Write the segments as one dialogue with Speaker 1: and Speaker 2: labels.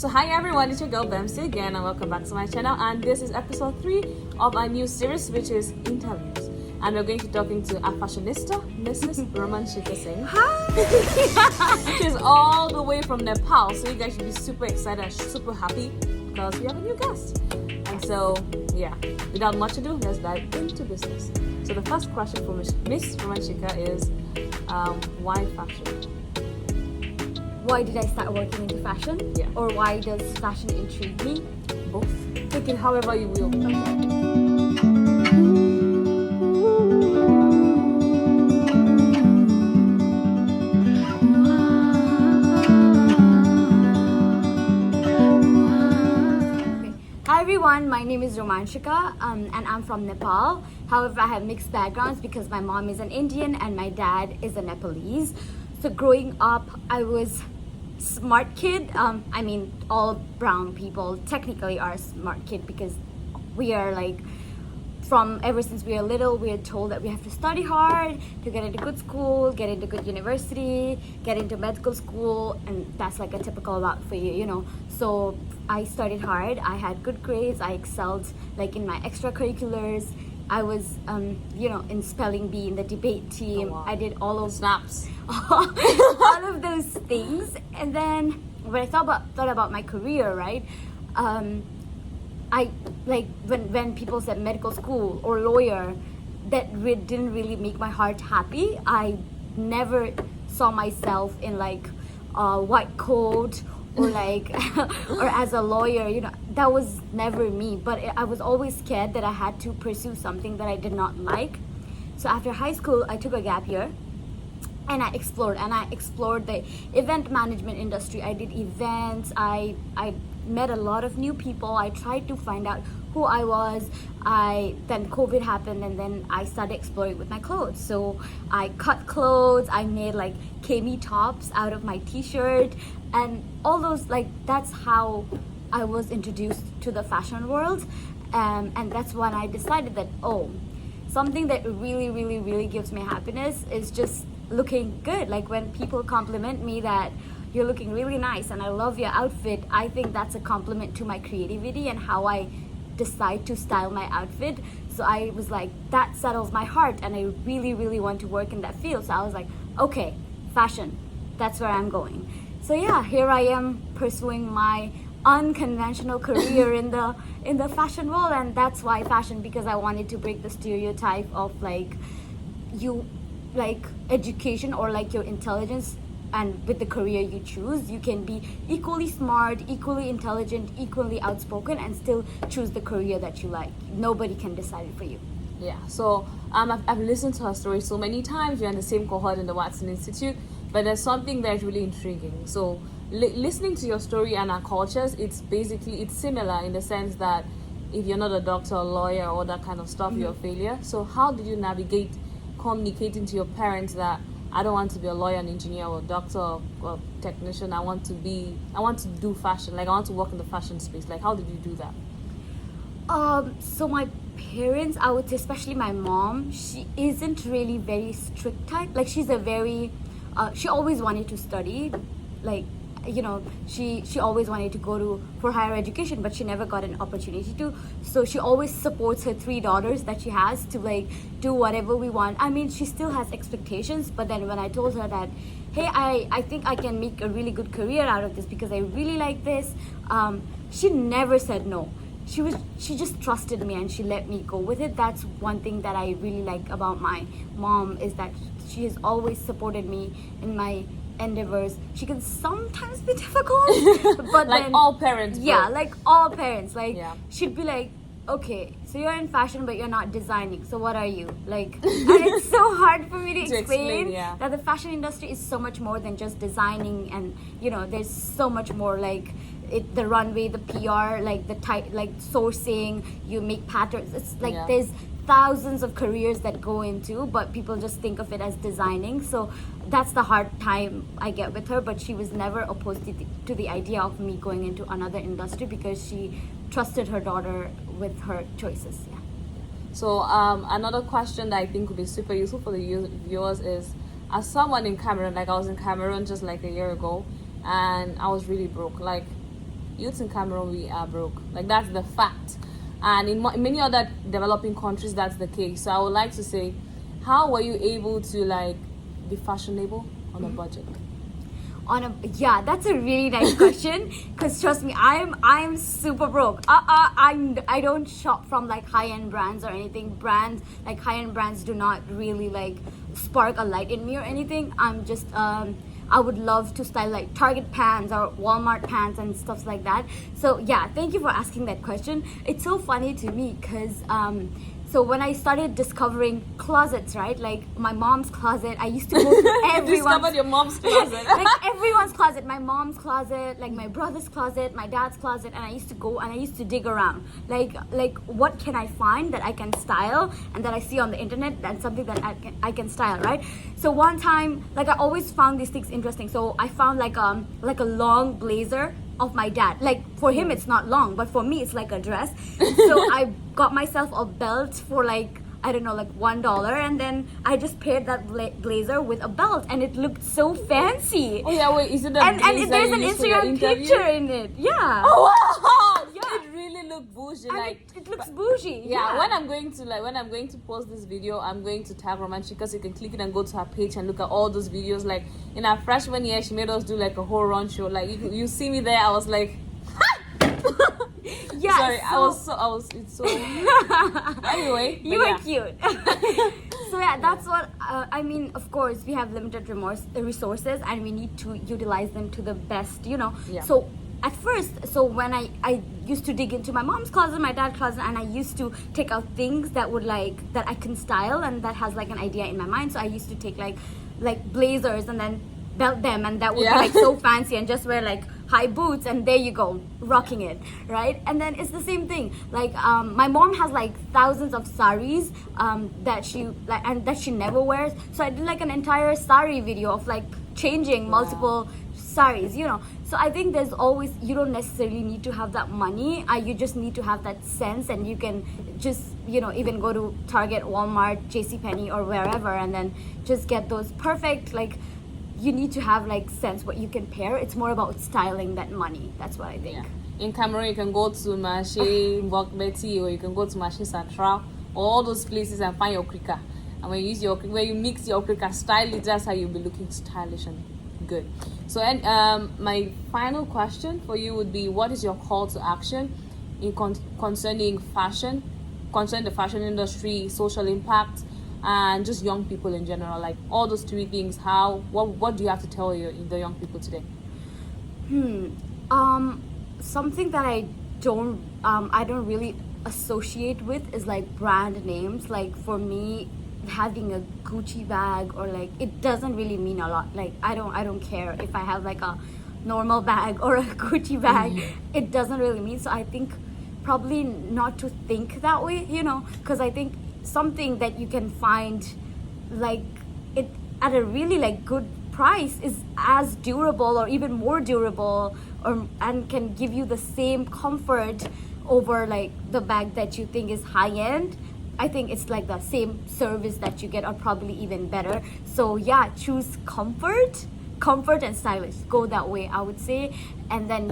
Speaker 1: So hi everyone, it's your girl Bemsi again and welcome back to my channel, and this is episode 3 of our new series, which is interviews, and we're going to be talking to a fashionista, Mrs. Romanshika Singh. Hi! She's all the way from Nepal, so you guys should be super excited and super happy because we have a new guest. And so yeah, without much ado, let's dive into business. So the first question for Miss Romanshika is why fashion?
Speaker 2: Why did I start working into fashion?
Speaker 1: Yeah.
Speaker 2: Or why does fashion intrigue me?
Speaker 1: Both. Take it however you will.
Speaker 2: Hi everyone, my name is Romanshika and I'm from Nepal. However, I have mixed backgrounds because my mom is an Indian and my dad is a Nepalese. So growing up, I was smart kid. I mean, all brown people technically are a smart kid because we are like, ever since we are little, we are told that we have to study hard to get into good school, get into good university, get into medical school, and that's like a typical route for you, you know. So I studied hard, I had good grades, I excelled like in my extracurriculars. I was, in spelling bee, in the debate team.
Speaker 1: Oh, wow.
Speaker 2: I did all of
Speaker 1: Snaps.
Speaker 2: all of those things. And then when I thought about my career, right? I like when people said medical school or lawyer, that didn't really make my heart happy. I never saw myself in like a white coat or like or as a lawyer, you know, that was never me. But I was always scared that I had to pursue something that I did not like. So after high school, I took a gap year and I explored the event management industry. I did events. I met a lot of new people. I tried to find out who I was. Then COVID happened, and then I started exploring with my clothes. So I cut clothes. I made like kami tops out of my t-shirt, and all those, like, that's how I was introduced to the fashion world. And that's when I decided that, something that really gives me happiness is just looking good. Like when people compliment me that you're looking really nice and I love your outfit, I think that's a compliment to my creativity and how I decide to style my outfit. So I was like, that settles my heart and I really want to work in that field. So I was like, okay, fashion, that's where I'm going. So yeah, here I am pursuing my unconventional career in the fashion world. And that's why fashion, because I wanted to break the stereotype of like education or like your intelligence, and with the career you choose, you can be equally smart, equally intelligent, equally outspoken, and still choose the career that you like. Nobody can decide it for you.
Speaker 1: Yeah, so I've listened to her story so many times. We're in the same cohort in the Watson Institute, but there's something that's really intriguing. So listening to your story and our cultures, it's similar in the sense that if you're not a doctor or lawyer or that kind of stuff, you're a failure. So how did you navigate communicating to your parents that I don't want to be a lawyer, an engineer, or a doctor, or technician. I want to do fashion. Like I want to work in the fashion space. Like how did you do that?
Speaker 2: So my parents, I would say, especially my mom, she isn't really very strict type. Like she's a very, she always wanted to study, like, you know, she always wanted to go for higher education, but she never got an opportunity to. So she always supports her 3 daughters that she has to like do whatever we want. I mean, she still has expectations, but then when I told her that, hey, I think I can make a really good career out of this because I really like this, she never said no. She just trusted me and she let me go with it. That's one thing that I really like about my mom, is that she has always supported me in my endeavors. She can sometimes be difficult, but
Speaker 1: like
Speaker 2: then,
Speaker 1: all parents.
Speaker 2: Yeah, like all parents. Like she'd be like, okay, so you're in fashion but you're not designing, so what are you like? And it's so hard for me to explain that the fashion industry is so much more than just designing, and you know, there's so much more, like the runway, the PR, like the like sourcing, you make patterns. It's like there's thousands of careers that go into, but people just think of it as designing. So that's the hard time I get with her, but she was never opposed to the idea of me going into another industry because she trusted her daughter with her choices. Yeah.
Speaker 1: So another question that I think would be super useful for the viewers is, as someone in Cameroon, like I was in Cameroon just like a year ago, and I was really broke. Like youths in Cameroon, we are broke. Like, that's the fact. And in many other developing countries, that's the case. So I would like to say, how were you able to like be fashionable on a budget?
Speaker 2: Yeah, that's a really nice question, because trust me, I'm super broke. I don't shop from like high-end brands or anything. Brands like high-end brands do not really like spark a light in me or anything. I'm just I would love to style like Target pants or Walmart pants and stuff like that. So yeah, thank you for asking that question. It's so funny to me because so when I started discovering closets, right? Like my mom's closet, I used to go to everyone's.
Speaker 1: Discovered your mom's closet.
Speaker 2: Like everyone's closet, my mom's closet, like my brother's closet, my dad's closet, and I used to go and I used to dig around. Like what can I find that I can style and that I see on the internet, that's something that I can style, right? So one time, like I always found these things interesting. So I found like a long blazer of my dad. Like for him it's not long, but for me it's like a dress. So I got myself a belt for like, I don't know, like $1, and then I just paired that blazer with a belt, and it looked so fancy.
Speaker 1: Oh yeah, wait, is it the
Speaker 2: and
Speaker 1: blazer
Speaker 2: there's
Speaker 1: you
Speaker 2: an
Speaker 1: used for your
Speaker 2: Instagram
Speaker 1: interview?
Speaker 2: picture in it. Yeah.
Speaker 1: Oh wow!
Speaker 2: Yeah.
Speaker 1: It really looked bougie.
Speaker 2: And
Speaker 1: Like
Speaker 2: it looks bougie.
Speaker 1: yeah, when I'm going to post this video, I'm going to tag Romanshika, so you can click it and go to her page and look at all those videos. Like in our freshman year, she made us do like a whole run show. Like you see me there, I was like,
Speaker 2: Yeah.
Speaker 1: sorry, it's so. Anyway,
Speaker 2: You were cute. So yeah, that's what I mean. Of course, we have limited resources, and we need to utilize them to the best.
Speaker 1: Yeah.
Speaker 2: So at first, so when I used to dig into my mom's closet, my dad's closet, and I used to take out things that I can style and that has like an idea in my mind. So I used to take like blazers and then belt them, and that would be like so fancy, and just wear like high boots, and there you go, rocking it, right? And then it's the same thing. Like my mom has like thousands of saris that she never wears. So I did like an entire sari video of like changing multiple saris. So I think there's always, you don't necessarily need to have that money. You just need to have that sense, and you can just even go to Target, Walmart, JCPenney, or wherever, and then just get those perfect, like, you need to have like sense what you can pair. It's more about styling than money. That's what I think.
Speaker 1: Yeah. In Cameroon, you can go to Marché Betty, or you can go to Marché Central, all those places, and find your krika. And when you mix your krika, style it, that's how you'll be looking stylish and good. So, my final question for you would be: what is your call to action in concerning the fashion industry, social impact, and just young people in general? Like all those three things, what do you have to tell the young people today?
Speaker 2: Something that I don't really associate with is like brand names. Like for me, having a Gucci bag, or like, it doesn't really mean a lot. Like I don't care if I have like a normal bag or a Gucci bag. It doesn't really mean. So I think probably not to think that way, because I think something that you can find like it at a really like good price is as durable or even more durable, and can give you the same comfort over like the bag that you think is high end. I think it's like the same service that you get, or probably even better. So yeah, choose comfort and stylish. Go that way, I would say. And then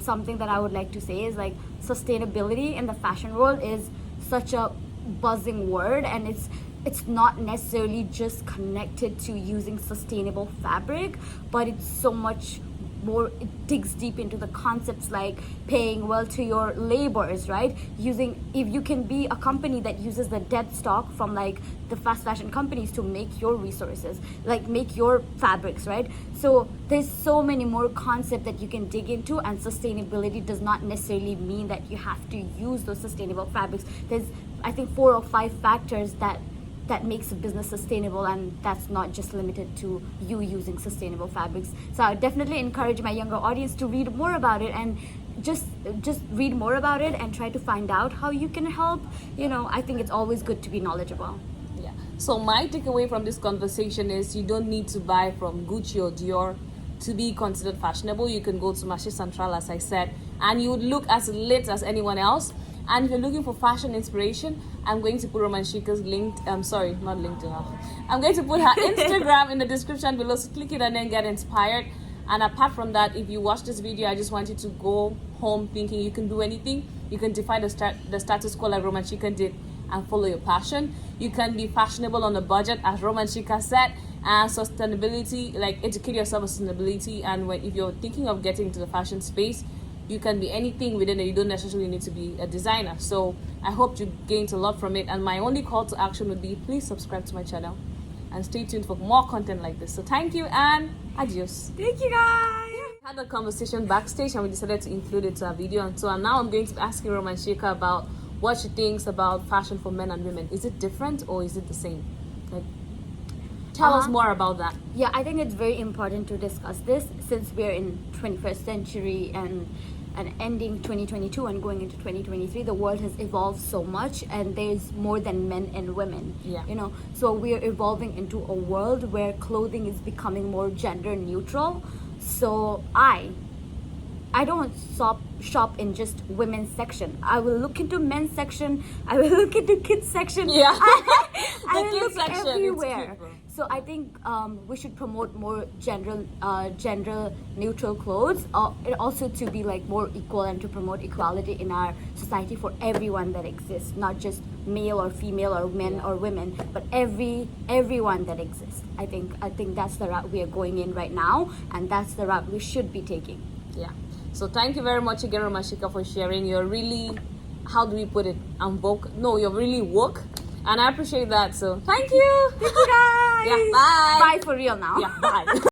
Speaker 2: something that I would like to say is like sustainability in the fashion world is such a buzzing word, and it's not necessarily just connected to using sustainable fabric, but it's so much more. It digs deep into the concepts like paying well to your laborers, right? If you can be a company that uses the dead stock from like the fast fashion companies to make your resources, like make your fabrics, right? So there's so many more concepts that you can dig into, and sustainability does not necessarily mean that you have to use those sustainable fabrics. There's, I think, 4 or 5 factors that makes a business sustainable, and that's not just limited to you using sustainable fabrics. So I definitely encourage my younger audience to read more about it, and just read more about it and try to find out how you can help. I think it's always good to be knowledgeable.
Speaker 1: Yeah. So my takeaway from this conversation is you don't need to buy from Gucci or Dior to be considered fashionable. You can go to Marché Central, as I said, and you would look as lit as anyone else. And if you're looking for fashion inspiration, I'm going to put Romanshika's I'm going to put her Instagram in the description below, so click it and then get inspired. And apart from that, if you watch this video, I just want you to go home thinking you can do anything. You can defy the status quo like Romanshika did and follow your passion. You can be fashionable on a budget, as Romanshika said, and sustainability, like educate yourself on sustainability. And if you're thinking of getting into the fashion space, you can be anything within it. You don't necessarily need to be a designer. So I hope you gained a lot from it. And my only call to action would be, please subscribe to my channel and stay tuned for more content like this. So thank you and adios.
Speaker 2: Thank you, guys.
Speaker 1: We had a conversation backstage and we decided to include it to our video. And so now I'm going to be asking Romanshika about what she thinks about fashion for men and women. Is it different or is it the same? Like, tell us more about that.
Speaker 2: Yeah, I think it's very important to discuss this since we're in 21st century and ending 2022 and going into 2023. The world has evolved so much and there's more than men and women.
Speaker 1: Yeah.
Speaker 2: You know, so we're evolving into a world where clothing is becoming more gender neutral. So I don't shop in just women's section. I will look into men's section. I will look into kids section.
Speaker 1: Yeah.
Speaker 2: I will
Speaker 1: kids
Speaker 2: look
Speaker 1: section,
Speaker 2: everywhere.
Speaker 1: it's cute, bro.
Speaker 2: So I think we should promote more gender neutral clothes. It also to be like more equal and to promote equality in our society for everyone that exists, not just male or female or men or women, but everyone that exists. I think that's the route we are going in right now, and that's the route we should be taking.
Speaker 1: Yeah. So thank you very much again, Romanshika, for sharing. You're really, how do we put it? You're really woke. And I appreciate that. So thank you.
Speaker 2: Thank you, guys.
Speaker 1: Yeah, bye.
Speaker 2: Bye for real now.
Speaker 1: Yeah, bye.